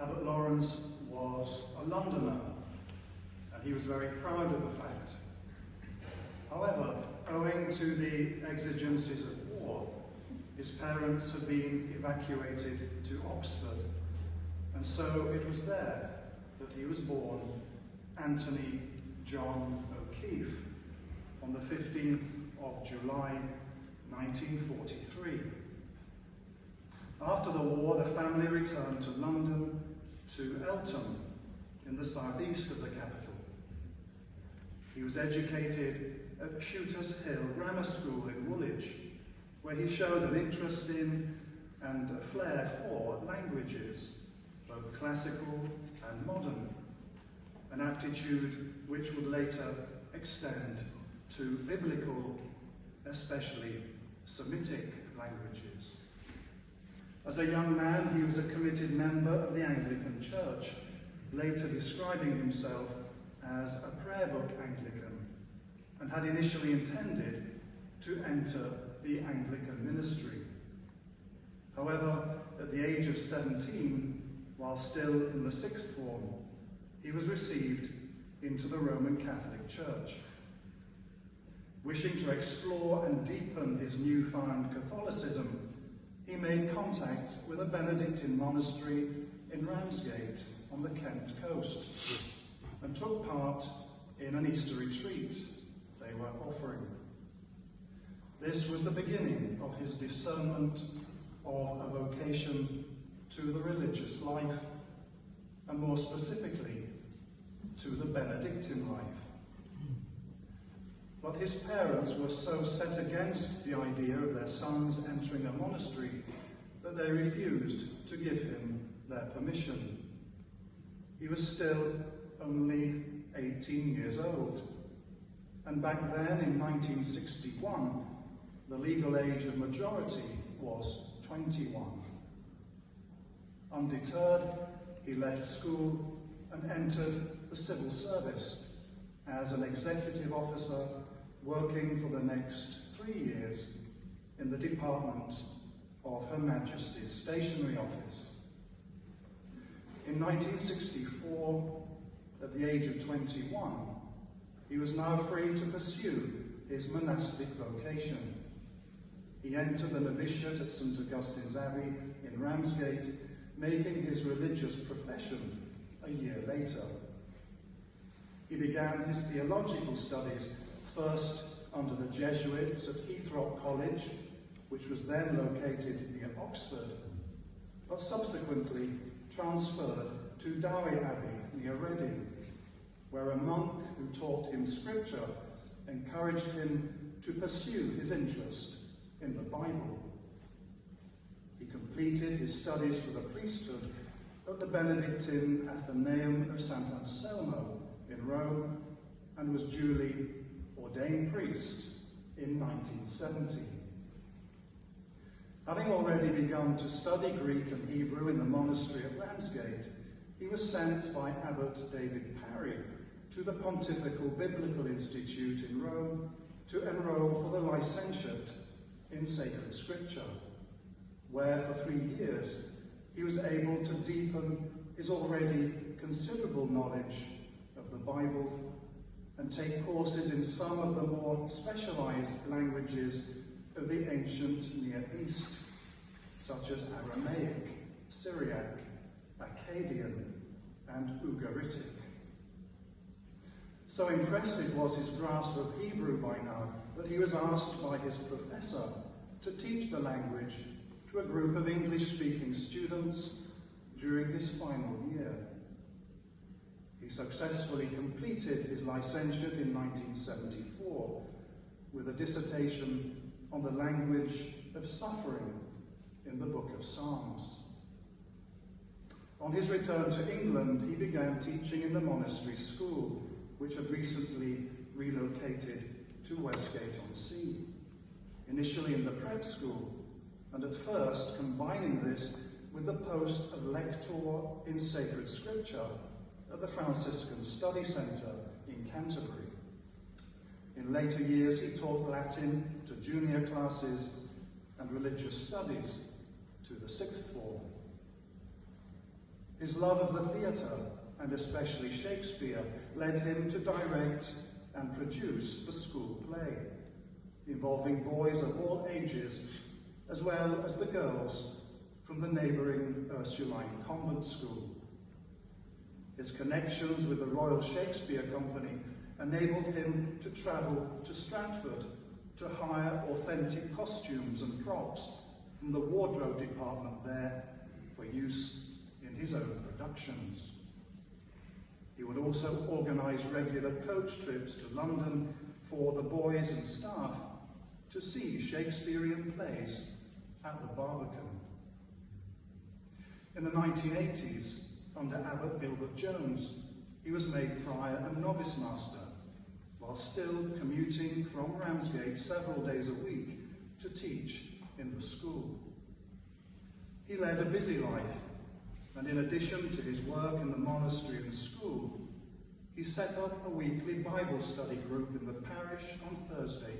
Abbot Laurence was a Londoner, and he was very proud of the fact. However, owing to the exigencies of war, his parents had been evacuated to Oxford, and so it was there that he was born Anthony John O'Keefe on the 15th of July 1943. After the war, the family returned to London, to Eltham, in the southeast of the capital. He was educated at Shooters Hill Grammar School in Woolwich, where he showed an interest in and a flair for languages, both classical and modern, an aptitude which would later extend to biblical, especially Semitic languages. As a young man, he was a committed member of the Anglican Church, later describing himself as a prayer book Anglican, and had initially intended to enter the Anglican ministry. However, at the age of 17, while still in the sixth form, he was received into the Roman Catholic Church. Wishing to explore and deepen his newfound Catholicism, he made contact with a Benedictine monastery in Ramsgate on the Kent coast and took part in an Easter retreat they were offering. This was the beginning of his discernment of a vocation to the religious life, and more specifically, to the Benedictine life. But his parents were so set against the idea of their sons entering a monastery that they refused to give him their permission. He was still only 18 years old, and back then in 1961, the legal age of majority was 21. Undeterred, he left school and entered the civil service as an executive officer, working for the next 3 years in the Department of Her Majesty's Stationery Office. In 1964, at the age of 21, he was now free to pursue his monastic vocation. He entered the novitiate at St. Augustine's Abbey in Ramsgate, making his religious profession a year later. He began his theological studies first under the Jesuits at Heathrow College, which was then located near Oxford, but subsequently transferred to Dowie Abbey near Reading, where a monk who taught him scripture encouraged him to pursue his interest in the Bible. He completed his studies for the priesthood at the Benedictine Athenaeum of St. Anselmo in Rome, and was duly ordained priest in 1970. Having already begun to study Greek and Hebrew in the monastery at Ramsgate, he was sent by Abbot David Parry to the Pontifical Biblical Institute in Rome to enroll for the licentiate in sacred scripture, where for 3 years he was able to deepen his already considerable knowledge of the Bible and take courses in some of the more specialized languages of the ancient Near East, such as Aramaic, Syriac, Akkadian, and Ugaritic. So impressive was his grasp of Hebrew by now that he was asked by his professor to teach the language to a group of English-speaking students during his final year. He successfully completed his licentiate in 1974 with a dissertation on the language of suffering in the Book of Psalms. On his return to England, he began teaching in the monastery school, which had recently relocated to Westgate-on-Sea, initially in the prep school, and at first combining this with the post of lector in sacred scripture at the Franciscan Study Centre in Canterbury. In later years, he taught Latin to junior classes and religious studies to the sixth form. His love of the theatre, and especially Shakespeare, led him to direct and produce the school play, involving boys of all ages, as well as the girls from the neighbouring Ursuline convent school. His connections with the Royal Shakespeare Company enabled him to travel to Stratford to hire authentic costumes and props from the wardrobe department there for use in his own productions. He would also organise regular coach trips to London for the boys and staff to see Shakespearean plays at the Barbican. In the 1980s, under Abbot Gilbert Jones, he was made prior and novice master, while still commuting from Ramsgate several days a week to teach in the school. He led a busy life, and in addition to his work in the monastery and school, he set up a weekly Bible study group in the parish on Thursday